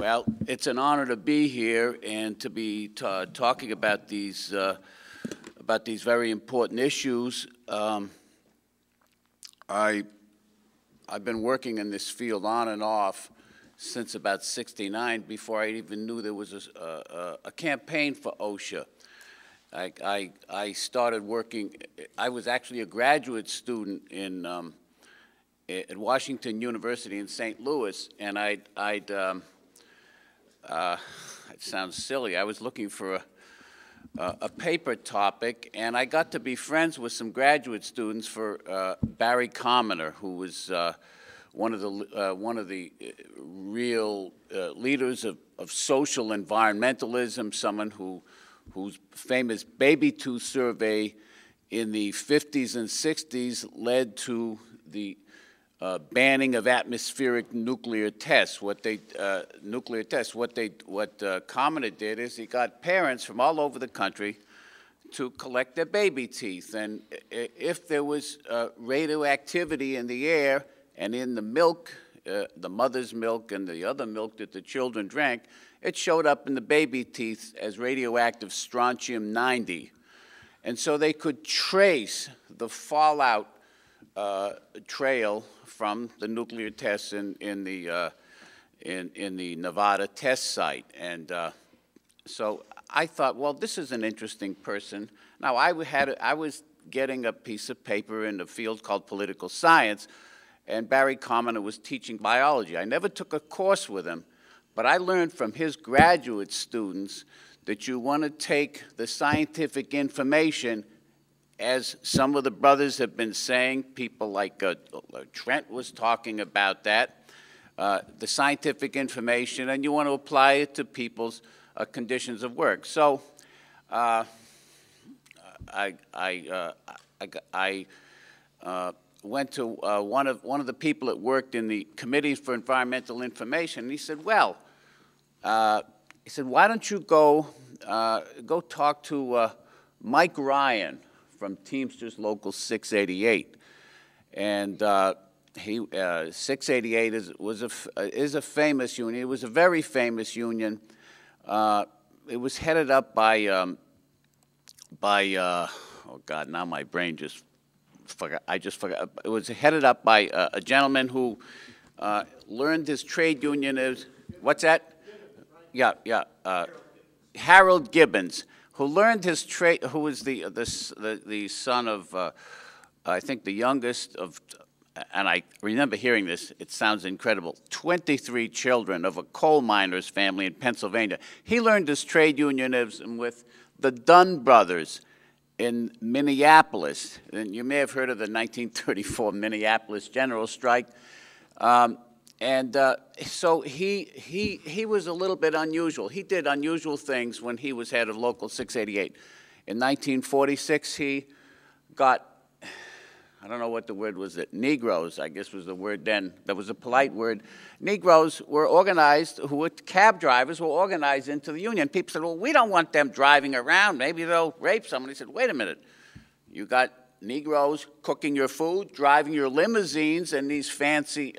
Well, it's an honor to be here and to be talking about these very important issues. I've been working in this field on and off since about '69, before I even knew there was a campaign for OSHA. I started working. I was actually a graduate student at Washington University in St. Louis, and it sounds silly. I was looking for a paper topic, and I got to be friends with some graduate students for Barry Commoner, who was one of the real leaders of social environmentalism, someone whose famous baby tooth survey in the 50s and 60s led to the banning of atmospheric nuclear tests. What Commoner did is he got parents from all over the country to collect their baby teeth, and if there was radioactivity in the air and in the milk, the mother's milk and the other milk that the children drank, it showed up in the baby teeth as radioactive strontium-90. And so they could trace the fallout trail from the nuclear tests in the Nevada test site. And so I thought, well, this is an interesting person. Now, I was getting a piece of paper in a field called political science, and Barry Commoner was teaching biology. I never took a course with him, but I learned from his graduate students that you want to take the scientific information, as some of the brothers have been saying, people like Trent was talking about that, the scientific information, and you want to apply it to people's conditions of work. So I went to one of the people that worked in the Committee for Environmental Information, and he said, well, why don't you go talk to Mike Ryan from Teamsters Local 688, and 688 is a famous union. It was a very famous union. It was headed up by oh God, now my brain just forgot. I just forgot. It was headed up by a gentleman who learned his trade union as what's that? Yeah. Harold Gibbons, who learned his trade, who was the son of, I think the youngest of, and I remember hearing this, it sounds incredible, 23 children of a coal miner's family in Pennsylvania. He learned his trade unionism with the Dunn brothers in Minneapolis. And you may have heard of the 1934 Minneapolis general strike. So he was a little bit unusual. He did unusual things when he was head of Local 688. In 1946, he got, I don't know what the word was, Negroes, I guess was the word then. That was a polite word. Negroes were organized, who were cab drivers, were organized into the union. People said, well, we don't want them driving around. Maybe they'll rape someone. He said, wait a minute. You got Negroes cooking your food, driving your limousines in these fancy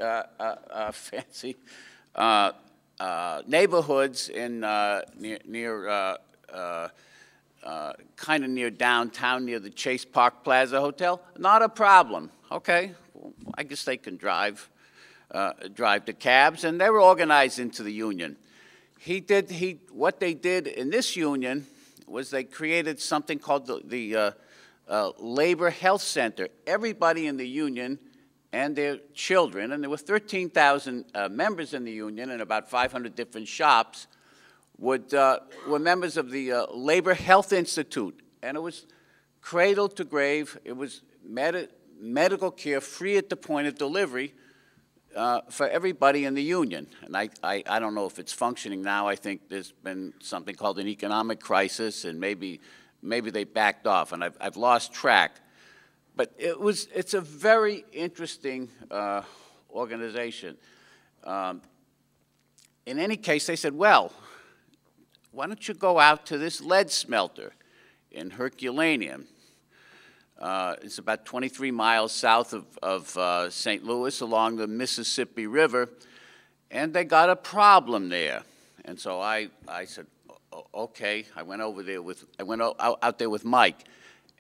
neighborhoods in kind of near downtown, near the Chase Park Plaza Hotel. Not a problem. Okay, well, I guess they can drive the cabs, and they were organized into the union. What they did in this union was they created something called the Labor Health Center. Everybody in the union and their children, and there were 13,000 members in the union and about 500 different shops, were members of the Labor Health Institute. And it was cradle to grave. It was medical care free at the point of delivery for everybody in the union. And I don't know if it's functioning now. I think there's been something called an economic crisis, and maybe they backed off, and I've lost track. But it's a very interesting organization. In any case, they said, well, why don't you go out to this lead smelter in Herculaneum? It's about 23 miles south of St. Louis along the Mississippi River, and they got a problem there. And so I said, okay. I went over there out there with Mike.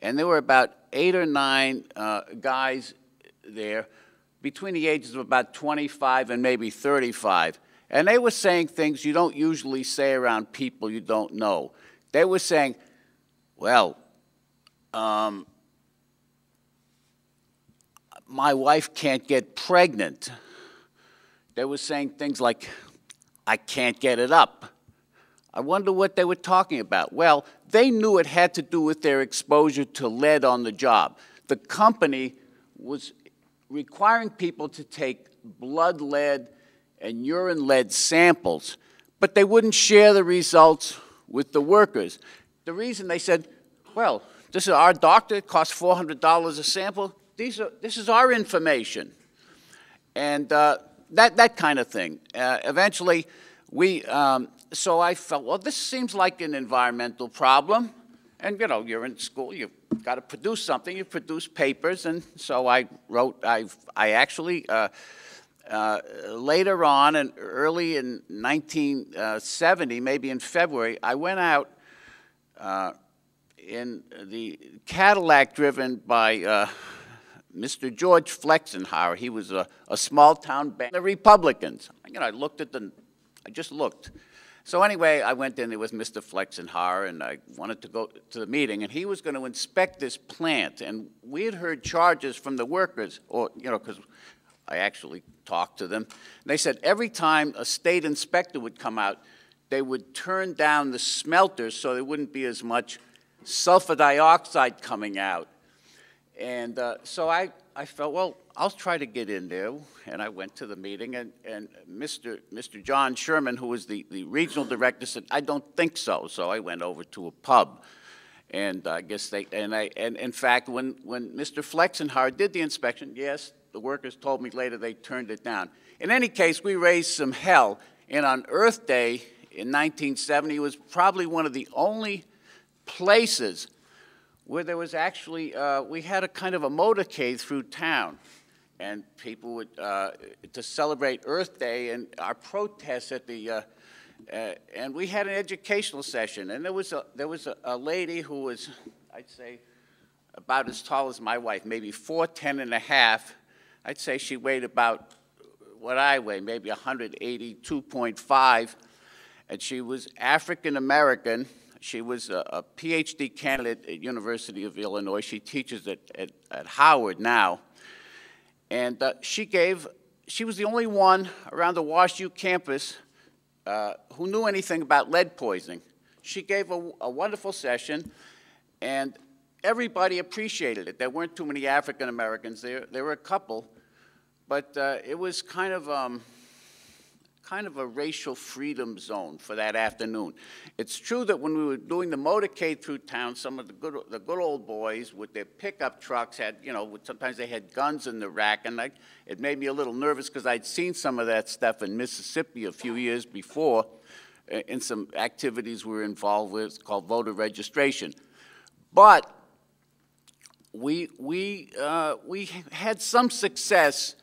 And there were about 8 or 9 guys there between the ages of about 25 and maybe 35. And they were saying things you don't usually say around people you don't know. They were saying, well, my wife can't get pregnant. They were saying things like, I can't get it up. I wonder what they were talking about. Well, they knew it had to do with their exposure to lead on the job. The company was requiring people to take blood lead and urine lead samples, but they wouldn't share the results with the workers. The reason they said, well, this is our doctor, it costs $400 a sample. This is our information. And that kind of thing. Eventually, so I felt, well, this seems like an environmental problem. And, you know, you're in school, you've got to produce something, you produce papers. And so I wrote, I actually, later on, and early in 1970, maybe in February, I went out in the Cadillac driven by Mr. George Flexenhauer. He was a small-town bank. The Republicans. You know, I just looked. So anyway, I went in there with Mr. Flexenhauer, and I wanted to go to the meeting, and he was going to inspect this plant. And we had heard charges from the workers, or, you know, because I actually talked to them. And they said every time a state inspector would come out, they would turn down the smelters so there wouldn't be as much sulfur dioxide coming out. And so I felt, well, I'll try to get in there. And I went to the meeting, and Mr. John Sherman, who was the regional director, said, I don't think so. So I went over to a pub. And I guess and in fact, when Mr. Flexenhauer did the inspection, yes, the workers told me later they turned it down. In any case, we raised some hell. And on Earth Day in 1970, it was probably one of the only places where there was actually, we had a kind of a motorcade through town. And people would, to celebrate Earth Day and our protests at the, and we had an educational session. And there was a lady who was, I'd say, about as tall as my wife, maybe 4'10" and a half. I'd say she weighed about what I weigh, maybe 182.5. And she was African-American. She was a PhD candidate at University of Illinois. She teaches at Howard now. And she was the only one around the WashU campus who knew anything about lead poisoning. She gave a wonderful session, and everybody appreciated it. There weren't too many African Americans there. There were a couple, but it was kind of a racial freedom zone for that afternoon. It's true that when we were doing the motorcade through town, some of the good old boys with their pickup trucks had, you know, sometimes they had guns in the rack, and it made me a little nervous because I'd seen some of that stuff in Mississippi a few years before in some activities we were involved with called voter registration. But we had some success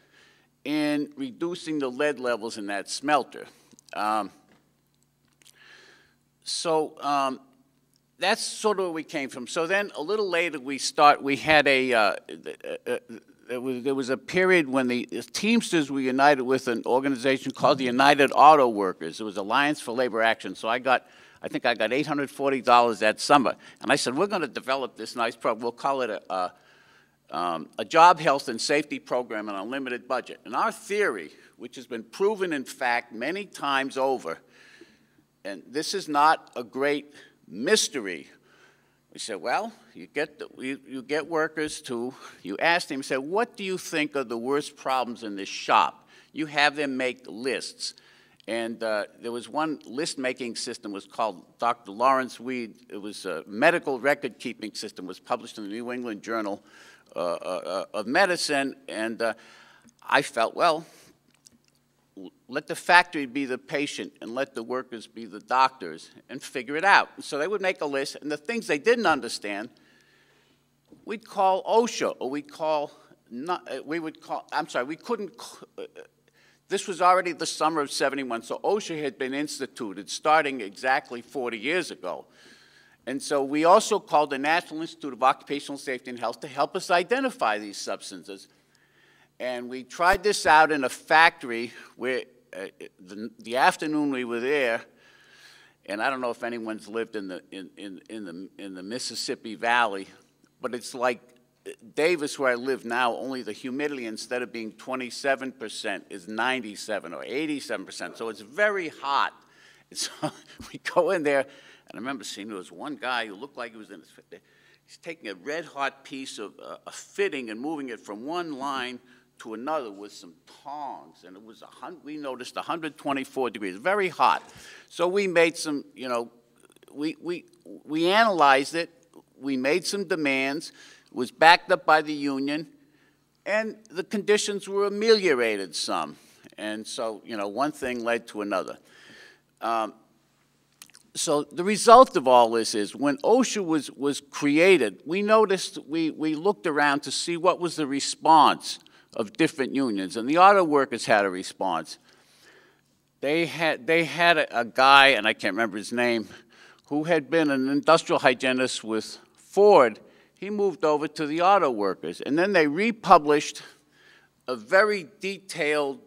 in reducing the lead levels in that smelter. That's sort of where we came from. So then a little later we had there was a period when the Teamsters were united with an organization called the United Auto Workers. It was Alliance for Labor Action. So I think I got $840 that summer. And I said, we're going to develop this nice program. We'll call it a job health and safety program on a limited budget. And our theory, which has been proven in fact many times over, and this is not a great mystery. We said, well, you get workers to, you ask them, you say, what do you think are the worst problems in this shop? You have them make lists. And there was one list-making system was called Dr. Lawrence Weed. It was a medical record-keeping system. It was published in the New England Journal of Medicine. And I felt, well, let the factory be the patient and let the workers be the doctors and figure it out. So they would make a list, and the things they didn't understand, we'd call OSHA, or we couldn't, This was already the summer of '71, so OSHA had been instituted starting exactly 40 years ago. And so we also called the National Institute of Occupational Safety and Health to help us identify these substances. And we tried this out in a factory where the afternoon we were there, and I don't know if anyone's lived in the Mississippi Valley, but it's like Davis, where I live now, only the humidity, instead of being 27%, is 97 or 87%. So it's very hot. And so we go in there, and I remember seeing there was one guy who looked like he was in his, he's taking a red-hot piece of a fitting and moving it from one line to another with some tongs, and it was we noticed 124 degrees, very hot. So we made some, you know, we analyzed it, we made some demands. It was backed up by the union, and the conditions were ameliorated some. And so, you know, one thing led to another. So the result of all this is when OSHA was created, we noticed, we looked around to see what was the response of different unions, and the auto workers had a response. They had a guy, and I can't remember his name, who had been an industrial hygienist with Ford. He moved over to the auto workers, and then they republished a very detailed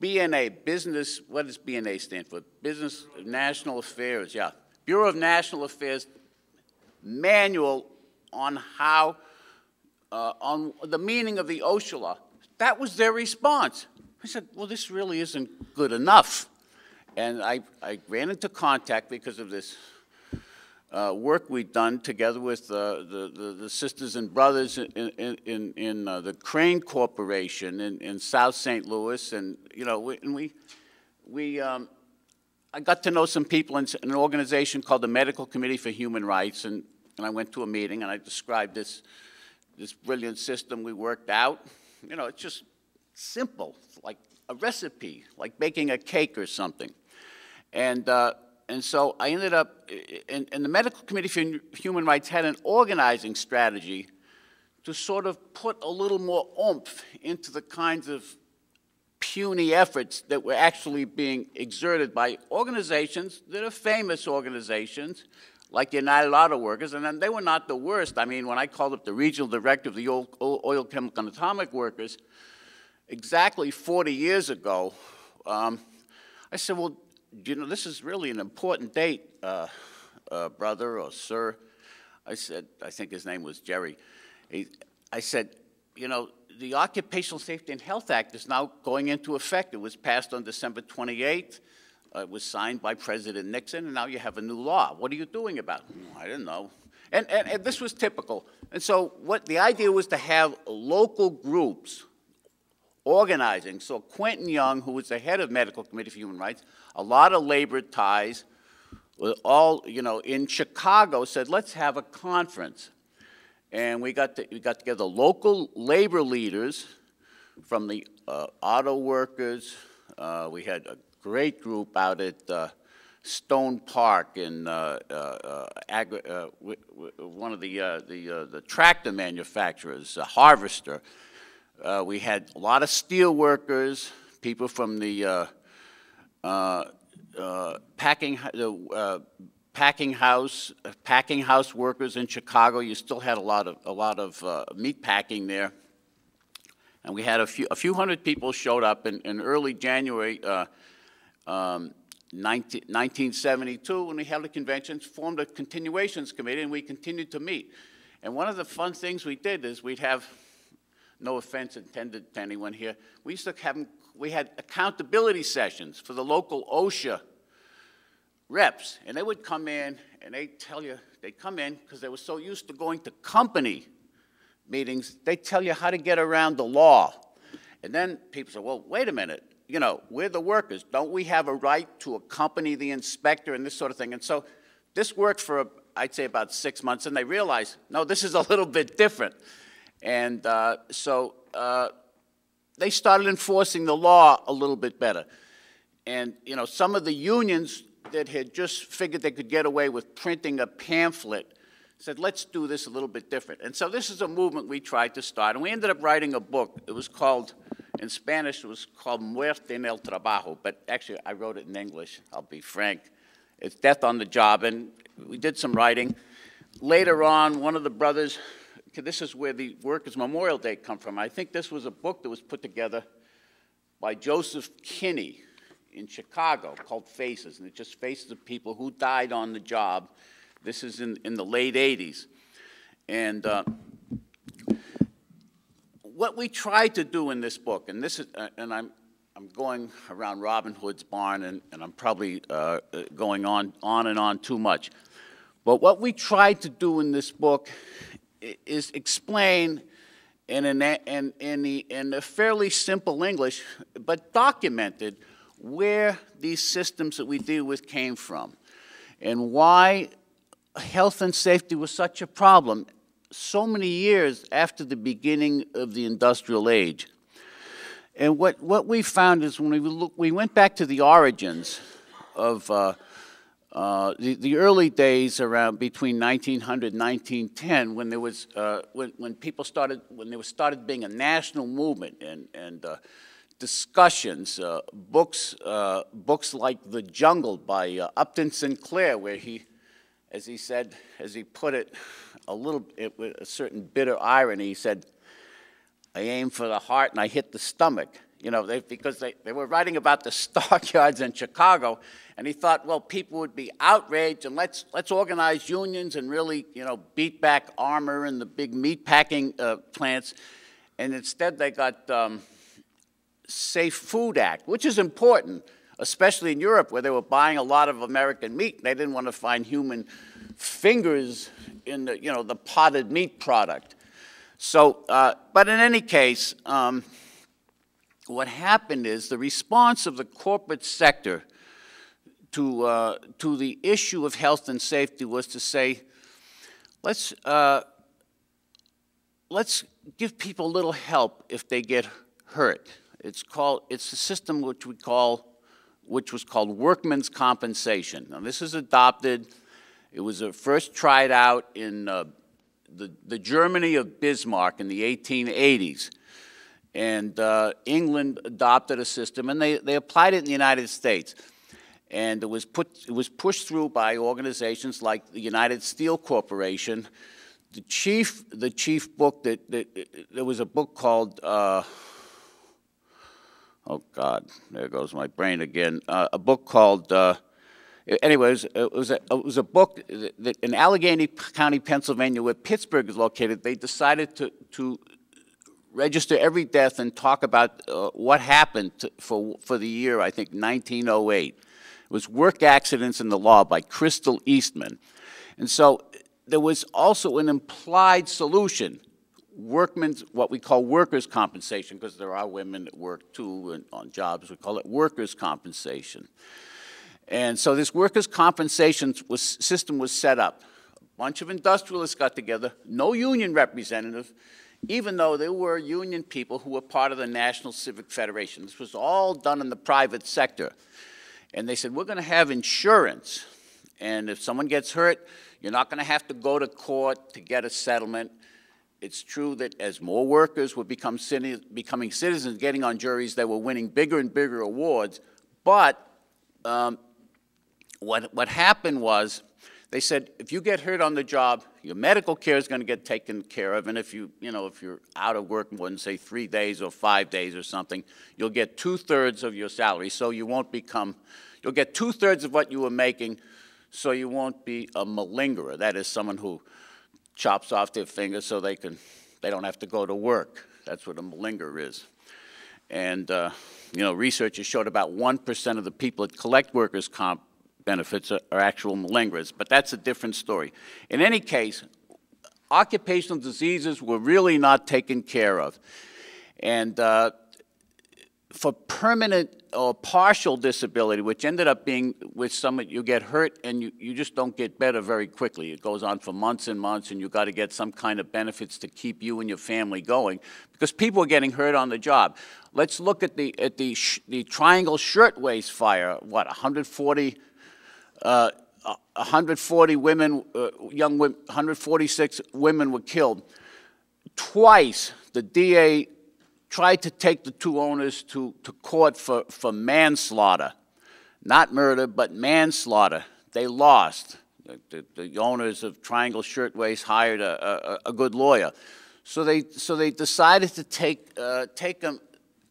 BNA, business, what does BNA stand for? Business National Affairs, yeah. Bureau of National Affairs manual on how, on the meaning of the OSHA law. That was their response. I said, well, this really isn't good enough. And I ran into contact because of this work we'd done together with the sisters and brothers in the Crane Corporation in South St. Louis, and you know, I got to know some people in an organization called the Medical Committee for Human Rights, and I went to a meeting and I described this brilliant system we worked out. You know, it's just simple, like a recipe, like baking a cake or something, and so I ended up, and the Medical Committee for Human Rights had an organizing strategy to sort of put a little more oomph into the kinds of puny efforts that were actually being exerted by organizations that are famous organizations, like the United Auto Workers, and then they were not the worst. I mean, when I called up the regional director of the Oil, Chemical, and Atomic Workers, exactly 40 years ago, I said, well, you know, this is really an important date, brother or sir. I said, I think his name was Jerry. I said, you know, the Occupational Safety and Health Act is now going into effect. It was passed on December 28th. It was signed by President Nixon, and now you have a new law. What are you doing about it? I didn't know. And this was typical. And so what the idea was to have local groups organizing. So Quentin Young, who was the head of Medical Committee for Human Rights, a lot of labor ties, all, you know, in Chicago, said, let's have a conference. And we got together local labor leaders from the auto workers. We had a great group out at Stone Park in one of the tractor manufacturers, Harvester. We had a lot of steel workers, people from the packing house workers in Chicago. You still had a lot of meat packing there, and we had a few hundred people showed up in early January 1972 when we held a convention, formed a continuations committee, and we continued to meet. And one of the fun things we did is we'd have, no offense intended to anyone here, we used to have, we had accountability sessions for the local OSHA reps, and they would come in and they'd tell you, they'd come in because they were so used to going to company meetings, they'd tell you how to get around the law. And then people said, well, wait a minute, you know, we're the workers. Don't we have a right to accompany the inspector and this sort of thing? And so this worked for, I'd say, about 6 months, and they realized, no, this is a little bit different. And so they started enforcing the law a little bit better. And, you know, some of the unions that had just figured they could get away with printing a pamphlet said, let's do this a little bit different. And so this is a movement we tried to start, and we ended up writing a book. It was called In Spanish, it was called Muerte en el Trabajo, but actually I wrote it in English, I'll be frank. It's Death on the Job, and we did some writing. Later on, one of the brothers, this is where the Workers' Memorial Day come from. I think this was a book that was put together by Joseph Kinney in Chicago called Faces, and it just faces of people who died on the job. This is in the late 80s. And what we tried to do in this book, and this is, and I'm going around Robin Hood's barn, and I'm probably going on and on too much. But what we tried to do in this book is explain in a fairly simple English, but documented where these systems that we deal with came from and why health and safety was such a problem so many years after the beginning of the industrial age. And what we found is when we went back to the origins of the early days around between 1900 and 1910, when there was when people started, when there started being a national movement and discussions, books like The Jungle by Upton Sinclair, where he, as he said, as he put it, with a certain bitter irony, he said, "I aim for the heart and I hit the stomach." You know, because they were writing about the stockyards in Chicago, and he thought, well, people would be outraged, and let's organize unions and really, you know, beat back armor and the big meat packing plants. And instead, they got Safe Food Act, which is important, especially in Europe, where they were buying a lot of American meat. They didn't want to find human fingers in the, you know, the potted meat product. So, but in any case, what happened is the response of the corporate sector to the issue of health and safety was to say, let's give people a little help if they get hurt. It's a system which was called workman's compensation. Now this is adopted. It was first tried out in the Germany of Bismarck in the 1880s. And England adopted a system, and they applied it in the United States. And it was pushed through by organizations like the United Steel Corporation. The chief book there was a book called oh God, there goes my brain again. A book called anyways, it was a book that in Allegheny County, Pennsylvania, where Pittsburgh is located. They decided to register every death and talk about what happened for the year, I think, 1908. It was Work Accidents in the Law by Crystal Eastman. And so there was also an implied solution, what we call workers' compensation, because there are women that work too and on jobs. We call it workers' compensation. And so this workers' compensation system was set up. A bunch of industrialists got together, no union representative, even though there were union people who were part of the National Civic Federation. This was all done in the private sector. And they said, we're going to have insurance. And if someone gets hurt, you're not going to have to go to court to get a settlement. It's true that as more workers were becoming citizens, getting on juries, they were winning bigger and bigger awards. But what happened was, they said, if you get hurt on the job, your medical care is going to get taken care of, and if you're out of work more than, say, 3 days or 5 days or something, you'll get 2/3 of your salary, so you won't become, you'll get 2/3 of what you were making, so you won't be a malingerer. That is someone who chops off their fingers so they don't have to go to work. That's what a malingerer is. And, research has showed about 1% of the people that collect workers' comp benefits are actual malingerers, but that's a different story. In any case, occupational diseases were really not taken care of. And for permanent or partial disability, which ended up being with someone, you get hurt and you just don't get better very quickly. It goes on for months and months, and you've got to get some kind of benefits to keep you and your family going, because people are getting hurt on the job. Let's look at the Triangle Shirtwaist Fire. What, 140 women, young women, 146 women were killed. Twice the DA tried to take the two owners to court for manslaughter. Not murder, but manslaughter. They lost. The owners of Triangle Shirtwaist hired a good lawyer. So they decided to take them,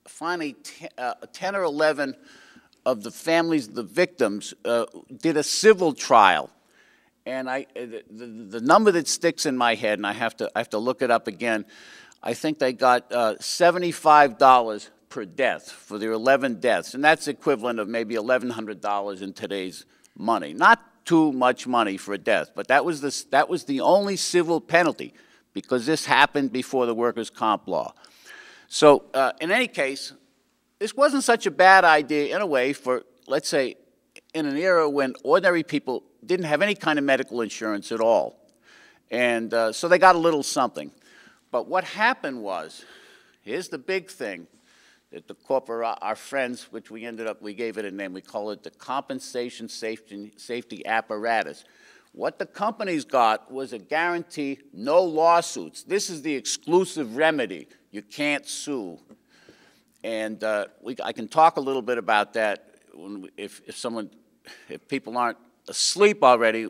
finally 10 or 11 of the families of the victims did a civil trial. And the number that sticks in my head, and I have to look it up again, I think they got $75 per death for their 11 deaths, and that's equivalent of maybe $1,100 in today's money. Not too much money for a death, but that was the only civil penalty, because this happened before the workers' comp law. So in any case, this wasn't such a bad idea in a way for, let's say, in an era when ordinary people didn't have any kind of medical insurance at all. And so they got a little something. But what happened was, here's the big thing, that the corporate, our friends, which we gave it a name, we call it the compensation safety apparatus. What the companies got was a guarantee, no lawsuits. This is the exclusive remedy. You can't sue. And I can talk a little bit about that if people aren't asleep already.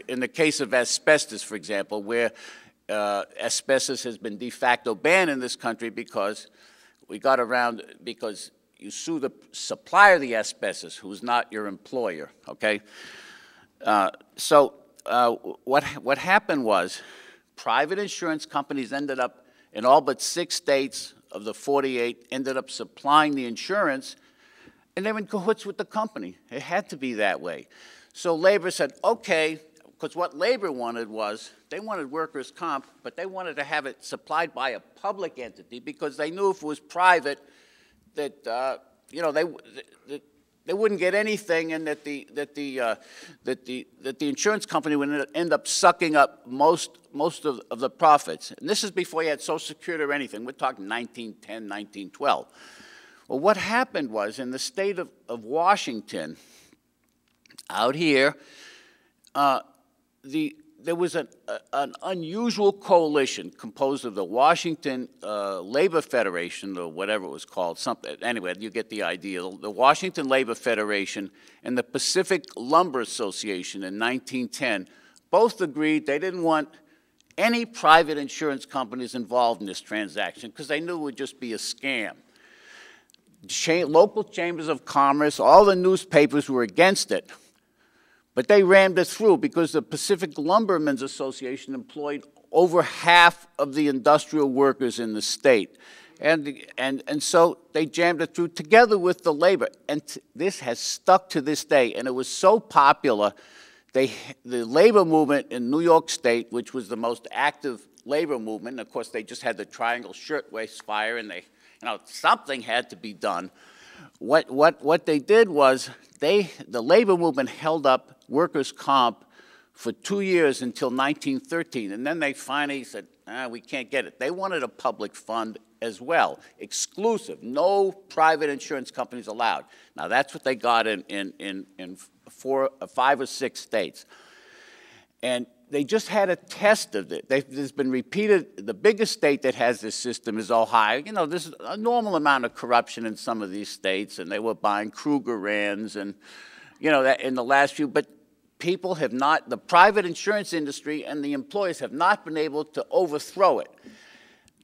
In the case of asbestos, for example, where asbestos has been de facto banned in this country because because you sue the supplier of the asbestos, who's not your employer, okay? What happened was private insurance companies ended up, in all but 6 states of the 48, ended up supplying the insurance, and they were in cahoots with the company. It had to be that way. So labor said, okay, because what labor wanted was, they wanted workers' comp, but they wanted to have it supplied by a public entity because they knew if it was private that they wouldn't get anything, and that the insurance company would end up sucking up most of the profits. And this is before you had Social Security or anything. We're talking 1910, 1912. Well, what happened was, in the state of Washington, out here, there was an unusual coalition composed of the Washington Labor Federation, or whatever it was called, anyway, you get the idea. The Washington Labor Federation and the Pacific Lumber Association in 1910 both agreed they didn't want any private insurance companies involved in this transaction because they knew it would just be a scam. Local chambers of commerce, all the newspapers were against it. But they rammed it through because the Pacific Lumbermen's Association employed over half of the industrial workers in the state. And so they jammed it through together with the labor. And this has stuck to this day. And it was so popular, the labor movement in New York State, which was the most active labor movement, and of course they just had the Triangle Shirtwaist fire, and something had to be done. What they did was, the labor movement held up workers' comp for 2 years until 1913, and then they finally said, we can't get it. They wanted a public fund as well, exclusive, no private insurance companies allowed. Now that's what they got in 5 or 6 states. And they just had a test of it. There's been repeated, the biggest state that has this system is Ohio. There's a normal amount of corruption in some of these states, and they were buying Kruger-Rands and, that in the last few, but people have not, the private insurance industry and the employers have not been able to overthrow it.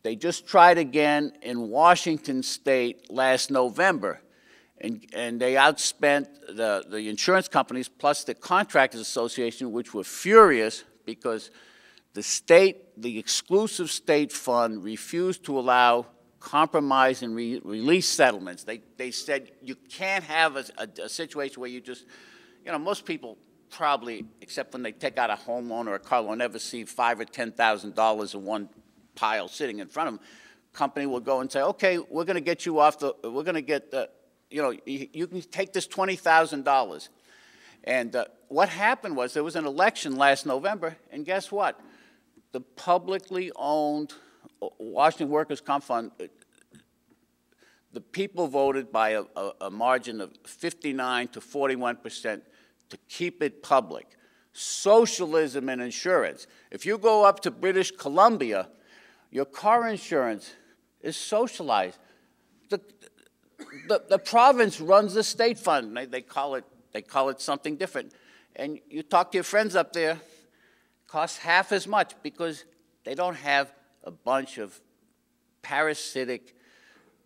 They just tried again in Washington State last November, and they outspent the insurance companies plus the Contractors Association, which were furious because the exclusive state fund refused to allow compromise and release settlements. They said you can't have a situation where you just, most people probably, except when they take out a home loan or a car loan, never see $5,000 or $10,000 in one pile sitting in front of them. Company will go and say, okay, we're going to get you off we're going to get you can take this $20,000. And what happened was there was an election last November, and guess what? The publicly owned Washington Workers' Comp Fund, the people voted by a margin of 59 to 41% to keep it public. Socialism in insurance. If you go up to British Columbia, your car insurance is socialized. the province runs the state fund. They call it something different. And you talk to your friends up there, it costs half as much because they don't have a bunch of parasitic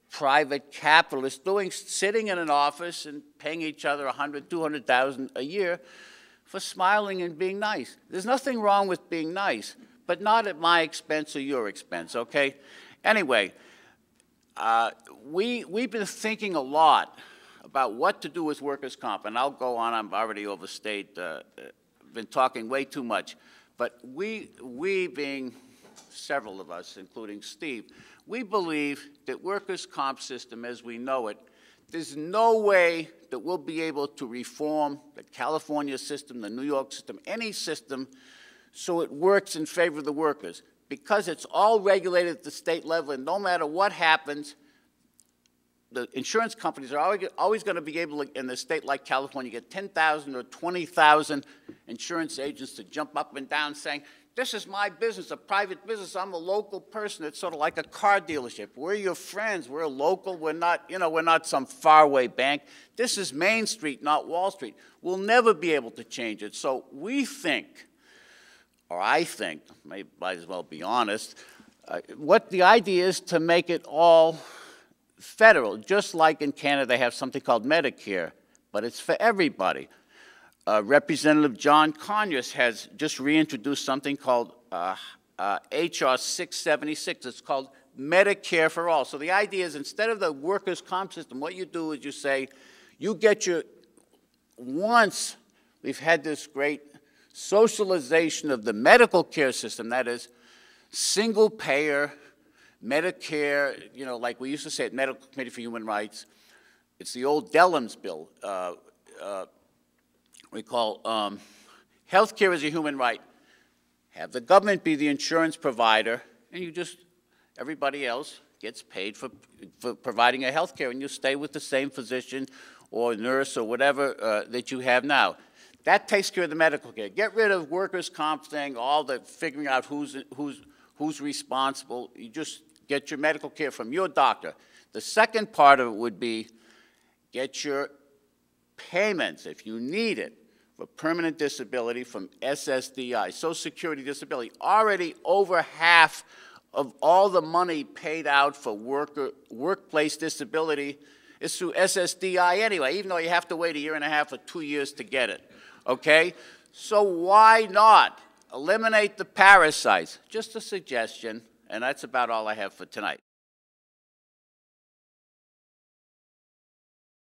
private capitalists sitting in an office and paying each other $100,000, $200,000 a year for smiling and being nice. There's nothing wrong with being nice, but not at my expense or your expense, okay? Anyway, we've been thinking a lot about what to do with workers' comp, and I'll go on. I've already overstayed, been talking way too much. But we being several of us, including Steve, we believe that workers' comp system as we know it, there's no way that we'll be able to reform the California system, the New York system, any system, so it works in favor of the workers. Because it's all regulated at the state level, and no matter what happens, the insurance companies are always going to be able to, in a state like California, get 10,000 or 20,000 insurance agents to jump up and down saying, this is my business, a private business, I'm a local person. It's sort of like a car dealership. We're your friends, we're local, we're not, we're not some faraway bank. This is Main Street, not Wall Street. We'll never be able to change it. So we think, or I think, might as well be honest, what the idea is to make it all federal. Just like in Canada, they have something called Medicare, but it's for everybody. Representative John Conyers has just reintroduced something called HR 676. It's called Medicare for All. So the idea is instead of the workers' comp system, what you do is you say, you get your, once we've had this great socialization of the medical care system, that is single payer, Medicare, like we used to say at Medical Committee for Human Rights, it's the old Dellums bill. We call health care as a human right. Have the government be the insurance provider, and you just, everybody else gets paid for providing a health care, and you stay with the same physician or nurse or whatever that you have now. That takes care of the medical care. Get rid of workers' comp thing, all the figuring out who's responsible. You just get your medical care from your doctor. The second part of it would be get your payments, if you need it, for permanent disability from SSDI, Social Security Disability. Already over half of all the money paid out for workplace disability is through SSDI anyway, even though you have to wait 1.5 years or 2 years to get it, okay? So why not eliminate the parasites? Just a suggestion, and that's about all I have for tonight.